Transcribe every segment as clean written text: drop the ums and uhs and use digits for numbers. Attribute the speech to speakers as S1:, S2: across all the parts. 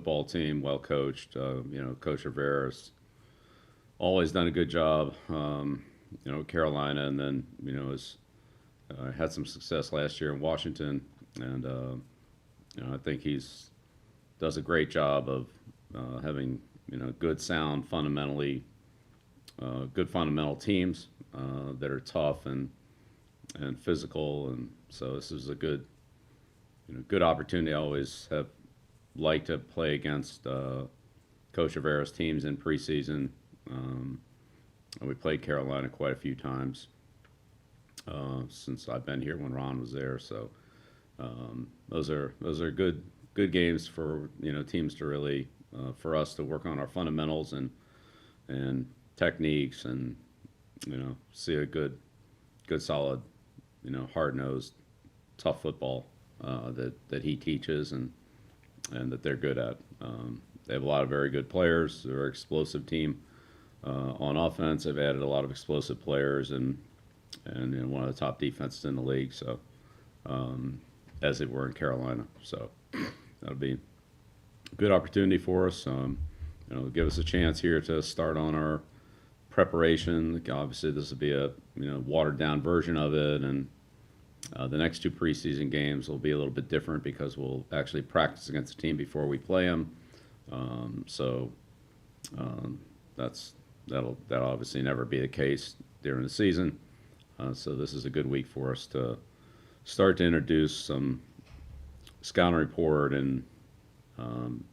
S1: football team, well coached. Coach Rivera's always done a good job. Carolina, and then has had some success last year in Washington, and I think he's does a great job of having good, sound, good fundamental teams that are tough and physical, and so this is a good opportunity. I always have liked to play against Coach Rivera's teams in preseason. We played Carolina quite a few times since I've been here when Ron was there. So those are good games for teams to really for us to work on our fundamentals and techniques, and see a good solid hard nosed tough football that he teaches and that they're good at. They have a lot of very good players. They're an explosive team on offense. They've added a lot of explosive players and one of the top defenses in the league. So as they were in Carolina, so that'll be a good opportunity for us. Give us a chance here to start on our preparation. Obviously, this will be a watered down version of it, and the next two preseason games will be a little bit different because we'll actually practice against the team before we play them. That'll obviously never be the case during the season. So this is a good week for us to start to introduce some scouting report and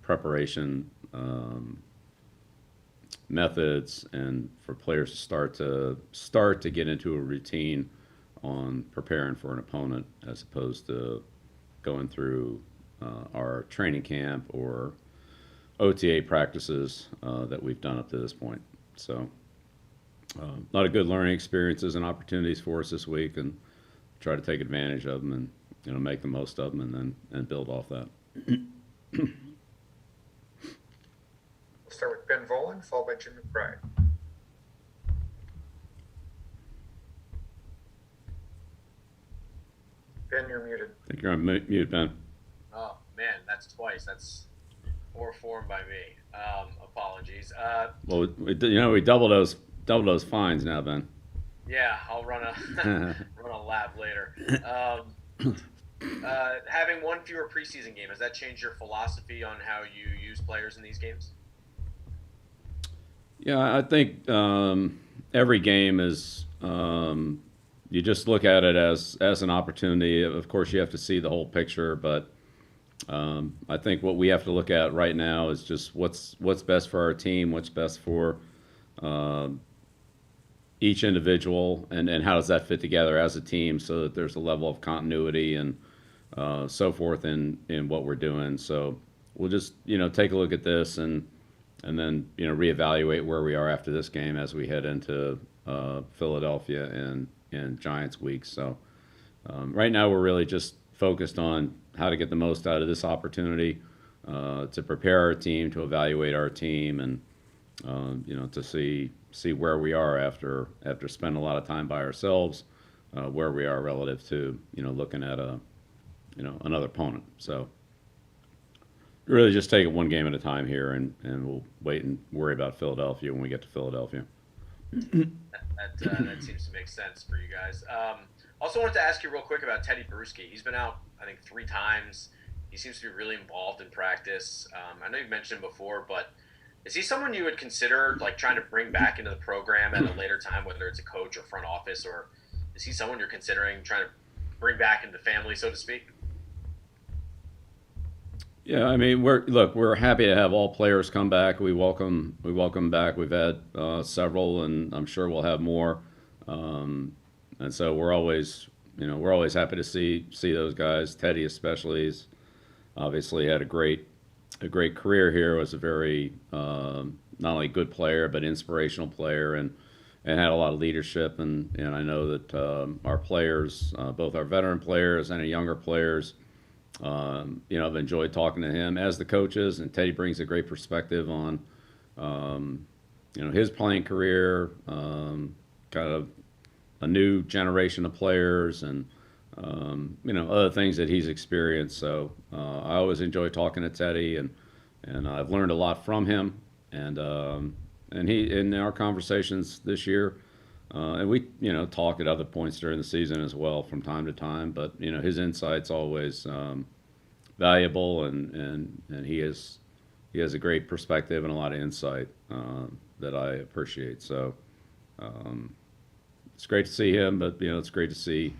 S1: preparation methods, and for players to start to get into a routine on preparing for an opponent, as opposed to going through our training camp or OTA practices that we've done up to this point. So a lot of good learning experiences and opportunities for us this week, and try to take advantage of them and make the most of them, and build off that.
S2: We'll start with Ben Volen, followed by Jim McBride. Ben, you're muted.
S1: I think you're on mute, Ben.
S3: Oh man, that's twice. That's poor form by me. Apologies.
S1: Well, we double those fines now, Ben.
S3: Yeah, I'll run a run a lap later. Having one fewer preseason game, has that changed your philosophy on how you use players in these games?
S1: Yeah, I think every game is. You just look at it as an opportunity. Of course, you have to see the whole picture, but I think what we have to look at right now is just what's best for our team, what's best for each individual, and how does that fit together as a team, so that there's a level of continuity and so forth in what we're doing. So we'll just take a look at this and then reevaluate where we are after this game as we head into Philadelphia and Giants week. So right now we're really just focused on how to get the most out of this opportunity to prepare our team, to evaluate our team, and to see where we are after spending a lot of time by ourselves, where we are relative to looking at another opponent. So really just take it one game at a time here, and we'll wait and worry about Philadelphia when we get to Philadelphia.
S3: That seems to make sense for you guys. Also wanted to ask you real quick about Tedy Bruschi. He's been out, I think, 3 times. He seems to be really involved in practice. I know you've mentioned him before, but is he someone you would consider trying to bring back into the program at a later time, whether it's a coach or front office, or is he someone you're considering trying to bring back into the family, so to speak?
S1: Yeah, I mean, we're happy to have all players come back. We welcome back. We've had several, and I'm sure we'll have more. And so we're always happy to see those guys. Tedy especially has obviously had a great career here. Was a very not only good player but inspirational player, and had a lot of leadership. And I know that our players, both our veteran players and our younger players, I've enjoyed talking to him, as the coaches, and Tedy brings a great perspective on, his playing career, kind of a new generation of players, and, other things that he's experienced. So I always enjoy talking to Tedy, and and I've learned a lot from him. And he in our conversations this year, and we talk at other points during the season as well from time to time. But his insights always valuable, and he has a great perspective and a lot of insight that I appreciate. So it's great to see him, but it's great to see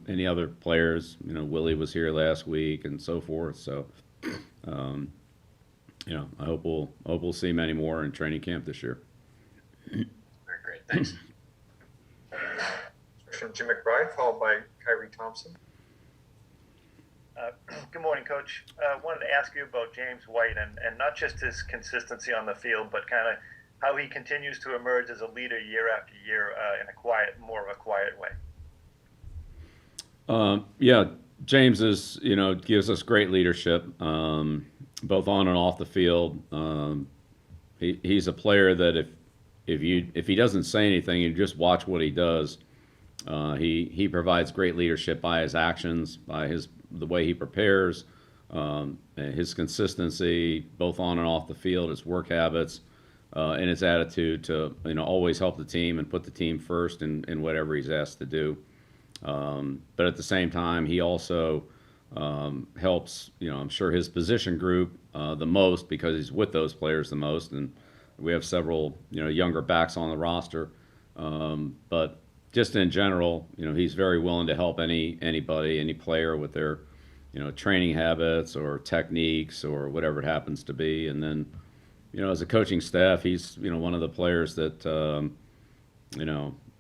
S1: any other players. Willie was here last week and so forth. So I hope we'll see many more in training camp this year.
S3: All right, great. Thanks.
S2: From Jim McBride, followed by Kyrie Thompson.
S4: Good morning, Coach. Wanted to ask you about James White and not just his consistency on the field, but kind of how he continues to emerge as a leader year after year in more of a quiet way.
S1: Yeah, James gives us great leadership, both on and off the field. He's a player that if he doesn't say anything, you just watch what he does. He provides great leadership by his actions, by the way he prepares, his consistency, both on and off the field, his work habits, and his attitude to always help the team and put the team first in whatever he's asked to do. But at the same time, he also helps, I'm sure his position group the most because he's with those players the most, and we have several younger backs on the roster. But just in general, he's very willing to help anybody, any player with their training habits or techniques or whatever it happens to be. And then as a coaching staff, he's one of the players that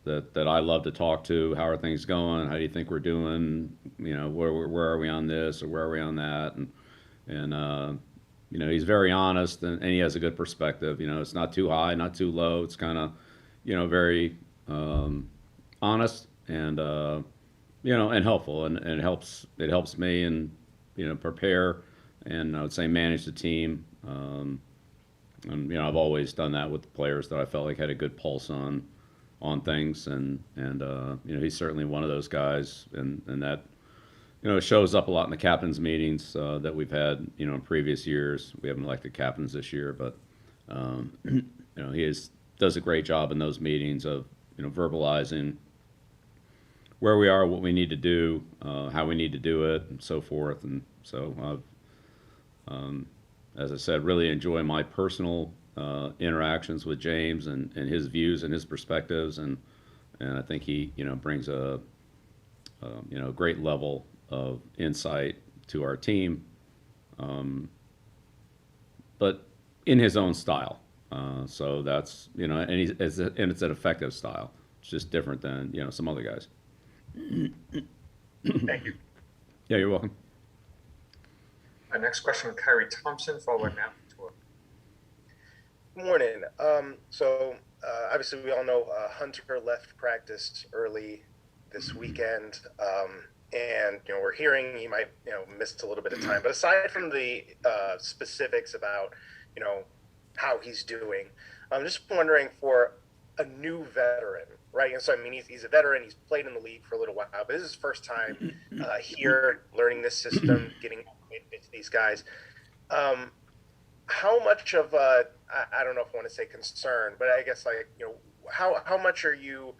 S1: that I love to talk to. How are things going? How do you think we're doing? Where are we on this or where are we on that? And he's very honest and he has a good perspective. It's not too high, not too low. It's kind of very honest and and helpful, and it helps me and prepare and I would say manage the team. And I've always done that with the players that I felt like had a good pulse on things, and he's certainly one of those guys, and that shows up a lot in the captains meetings that we've had in previous years. We haven't elected captains this year, but he does a great job in those meetings of verbalizing where we are, what we need to do, how we need to do it, and so forth. And so I've, as I said, really enjoy my personal interactions with James and his views and his perspectives, and I think he brings a great level of insight to our team, but in his own style. So that's and it's an effective style. It's just different than some other guys.
S4: Thank you.
S1: Yeah, you're welcome.
S2: Our next question, Kyrie Thompson, followed by Matt Tour.
S5: Good morning. Obviously we all know Hunter left practice early this weekend, and we're hearing he might missed a little bit of time. But aside from the specifics about how he's doing, I'm just wondering for a new veteran, right? And so I mean he's a veteran. He's played in the league for a little while, but this is his first time here, learning this system, getting into these guys. How much of I don't know if I want to say concern, but I guess how much are you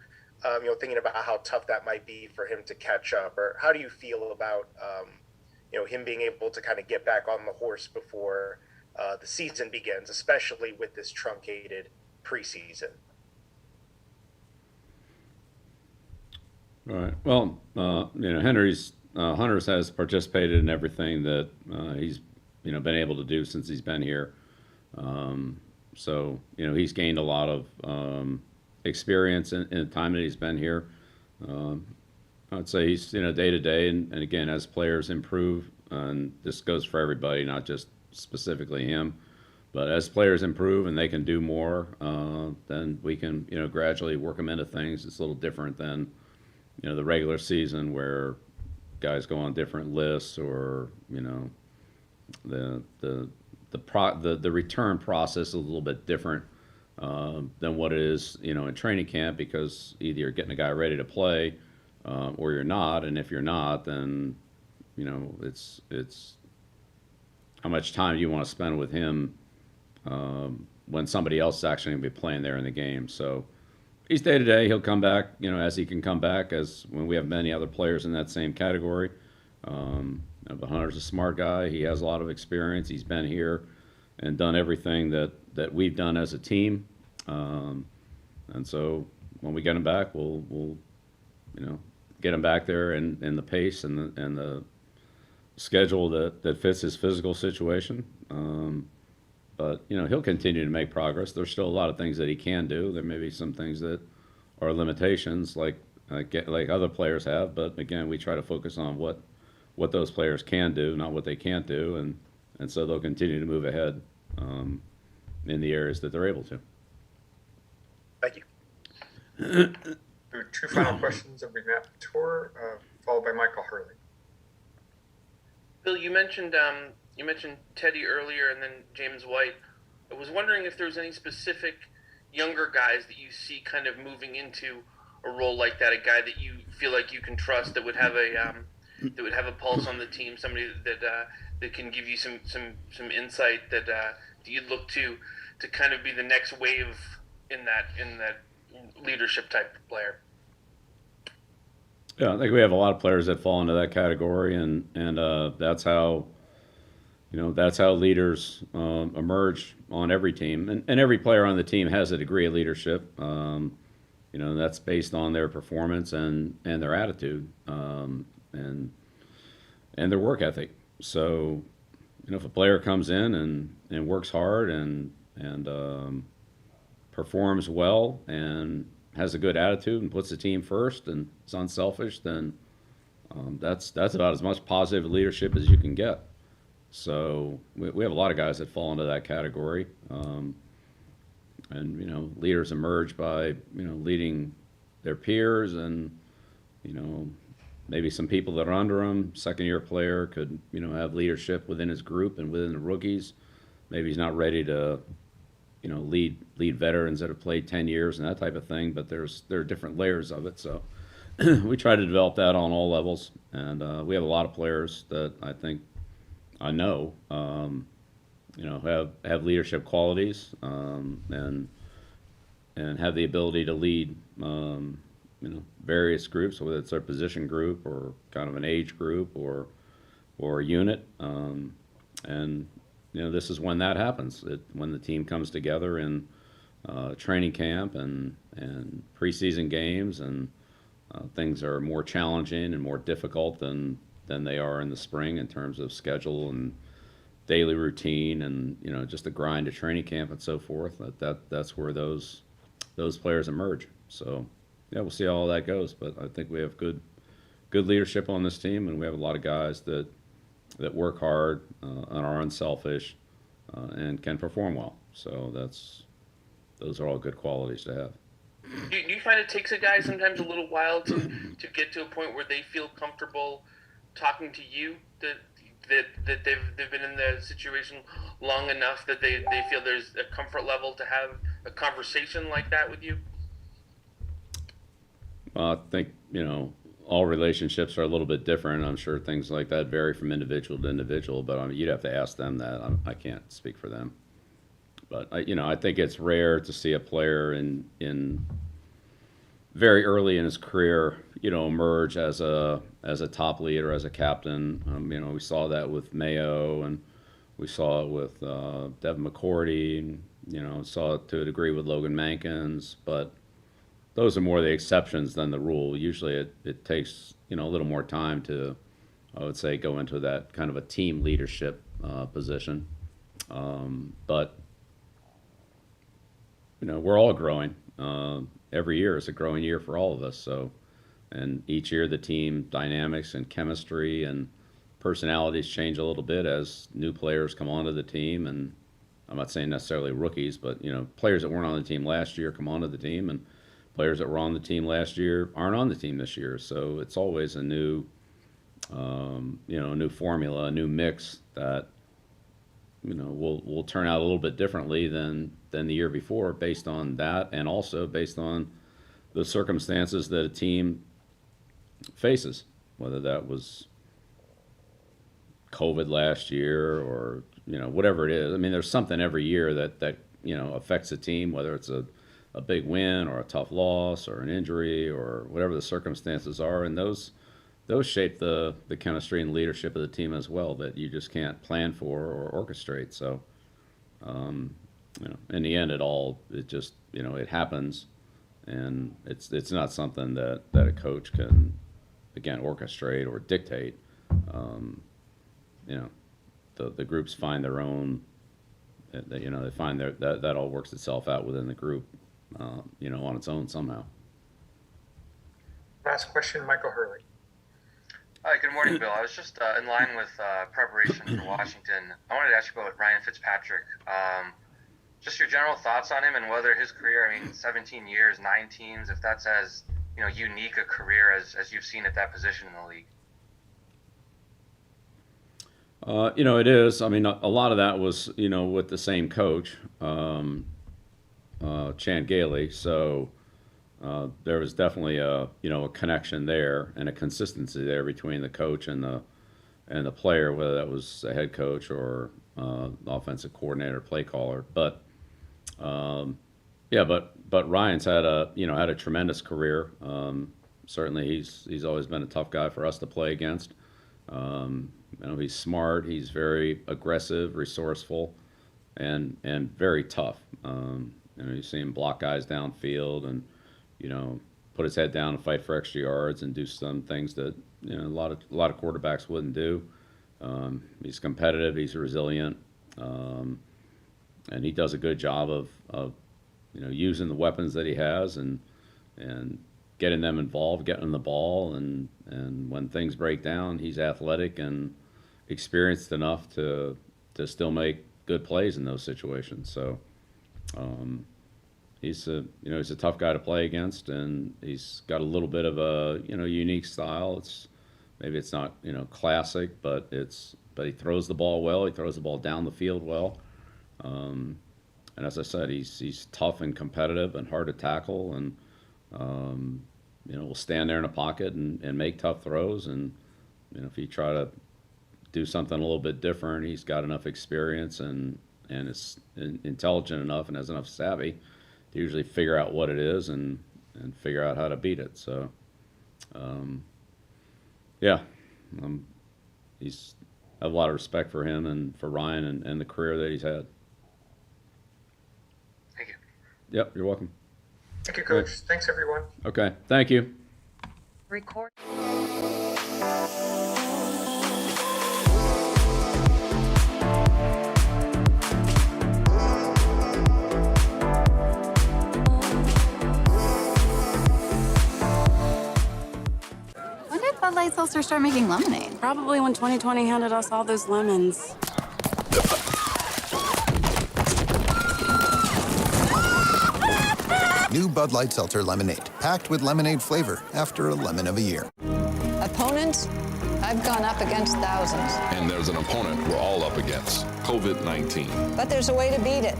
S5: thinking about how tough that might be for him to catch up, or how do you feel about him being able to kind of get back on the horse before the season begins, especially with this truncated preseason?
S1: All right. Well, Hunter's has participated in everything that he's been able to do since he's been here. So he's gained a lot of experience in the time that he's been here. I'd say he's day to day, and again, as players improve, and this goes for everybody, not just specifically him, but as players improve and they can do more, then we can gradually work them into things. It's a little different than the regular season where guys go on different lists, or the return process is a little bit different than what it is in training camp, because either you're getting a guy ready to play or you're not, and if you're not, then it's how much time do you want to spend with him when somebody else is actually going to be playing there in the game. So he's day to day. He'll come back, as he can come back, as when we have many other players in that same category. But Hunter's a smart guy. He has a lot of experience. He's been here and done everything that we've done as a team. And so when we get him back, we'll get him back there in the pace and the schedule that fits his physical situation. But he'll continue to make progress. There's still a lot of things that he can do. There may be some things that are limitations, like other players have. But again, we try to focus on what those players can do, not what they can't do, and so they'll continue to move ahead in the areas that they're able to.
S5: Thank you.
S2: Two final questions of the Map Tour, followed by Michael Hurley.
S6: Bill, you mentioned Tedy earlier, and then James White. I was wondering if there was any specific younger guys that you see kind of moving into a role like that, a guy that you feel like you can trust, that would have a pulse on the team, somebody that can give you some insight that you'd look to kind of be the next wave in that leadership type of player.
S1: Yeah, I think we have a lot of players that fall into that category, and that's how leaders emerge on every team, and every player on the team has a degree of leadership. That's based on their performance and their attitude and their work ethic. So, if a player comes in and works hard and performs well and has a good attitude and puts the team first and is unselfish, then that's about as much positive leadership as you can get. So we have a lot of guys that fall into that category, and leaders emerge by leading their peers, and maybe some people that are under them. Second-year player could have leadership within his group and within the rookies. Maybe he's not ready to lead veterans that have played 10 years and that type of thing, but there are different layers of it. So we try to develop that on all levels, and we have a lot of players that I know have leadership qualities and have the ability to lead various groups, whether it's their position group or kind of an age group or a unit, and this is when that happens. When the team comes together in training camp and preseason games, and things are more challenging and more difficult than they are in the spring in terms of schedule and daily routine and just the grind of training camp and so forth. That's where those players emerge. So yeah, we'll see how all that goes. But I think we have good leadership on this team, and we have a lot of guys that work hard and are unselfish and can perform well. So those are all good qualities to have.
S6: Do you find it takes a guy sometimes a little while to get to a point where they feel comfortable talking to you, that they've been in the situation long enough that they feel there's a comfort level to have a conversation like that with you?
S1: Well, I think all relationships are a little bit different. I'm sure things like that vary from individual to individual, but you'd have to ask them that. I can't speak for them. But I think it's rare to see a player in very early in his career, emerge as a top leader, as a captain. We saw that with Mayo, and we saw it with Devin McCourty, and saw it to a degree with Logan Mankins, but those are more the exceptions than the rule. Usually it takes a little more time to, I would say, go into that kind of a team leadership position. But we're all growing. Every year is a growing year for all of us. So, and each year the team dynamics and chemistry and personalities change a little bit as new players come onto the team. And I'm not saying necessarily rookies, but players that weren't on the team last year come onto the team, and players that were on the team last year aren't on the team this year. So it's always a new, a new formula, a new mix that will turn out a little bit differently than the year before, based on that, and also based on the circumstances that a team faces, whether that was COVID last year or, whatever it is. I mean, there's something every year that affects the team, whether it's a big win or a tough loss or an injury or whatever the circumstances are. And those shape the chemistry and leadership of the team as well, that you just can't plan for or orchestrate. So, in the end, it happens, and it's not something that a coach can, again, orchestrate or dictate. The groups find their own. They find that all works itself out within the group, on its own somehow.
S2: Last question, Michael Hurley.
S7: Hi, good morning, Bill. I was just in line with preparation for Washington. I wanted to ask you about Ryan Fitzpatrick. Just your general thoughts on him and whether his career, 17 years, 9 teams, if that's as unique a career as you've seen at that position in the league.
S1: It is. I mean, a lot of that was, with the same coach, Chan Gailey. So there was definitely a connection there and a consistency there between the coach and the player, whether that was a head coach or offensive coordinator, play caller. But but Ryan's had a tremendous career. Certainly, he's always been a tough guy for us to play against. He's smart. He's very aggressive, resourceful, and very tough. You see him block guys downfield and put his head down and fight for extra yards and do some things that a lot of quarterbacks wouldn't do. He's competitive. He's resilient, and he does a good job of using the weapons that he has and getting them involved, getting them the ball, and when things break down, he's athletic and experienced enough to still make good plays in those situations. So he's a tough guy to play against, and he's got a little bit of a unique style. Maybe it's not classic, but he throws the ball well. He throws the ball down the field well. And as I said, he's tough and competitive and hard to tackle, and will stand there in a pocket and make tough throws. And if you try to do something a little bit different, he's got enough experience and is intelligent enough and has enough savvy to usually figure out what it is and figure out how to beat it. So, I have a lot of respect for him and for Ryan and the career that he's had.
S7: Thank you.
S1: Yep, you're welcome.
S2: Thank you, Coach. Thanks, everyone.
S1: Okay, thank you.
S8: Record. When did Bud Light Seltzer start making lemonade?
S9: Probably when 2020 handed us all those lemons.
S10: New Bud Light Seltzer Lemonade, packed with lemonade flavor after a lemon of a year.
S11: Opponents? I've gone up against thousands.
S12: And there's an opponent we're all up against, COVID-19.
S11: But there's a way to beat it.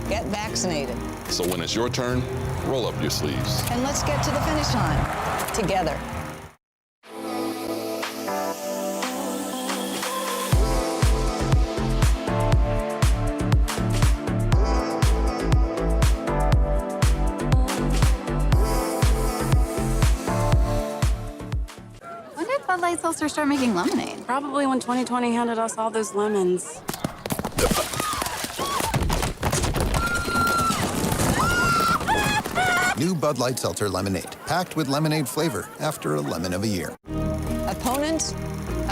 S11: Get vaccinated.
S12: So when it's your turn, roll up your sleeves.
S11: And let's get to the finish line together.
S8: Bud Light Seltzer start making lemonade?
S9: Probably when 2020 handed us all those lemons.
S10: New Bud Light Seltzer Lemonade, packed with lemonade flavor after a lemon of a year.
S11: Opponents?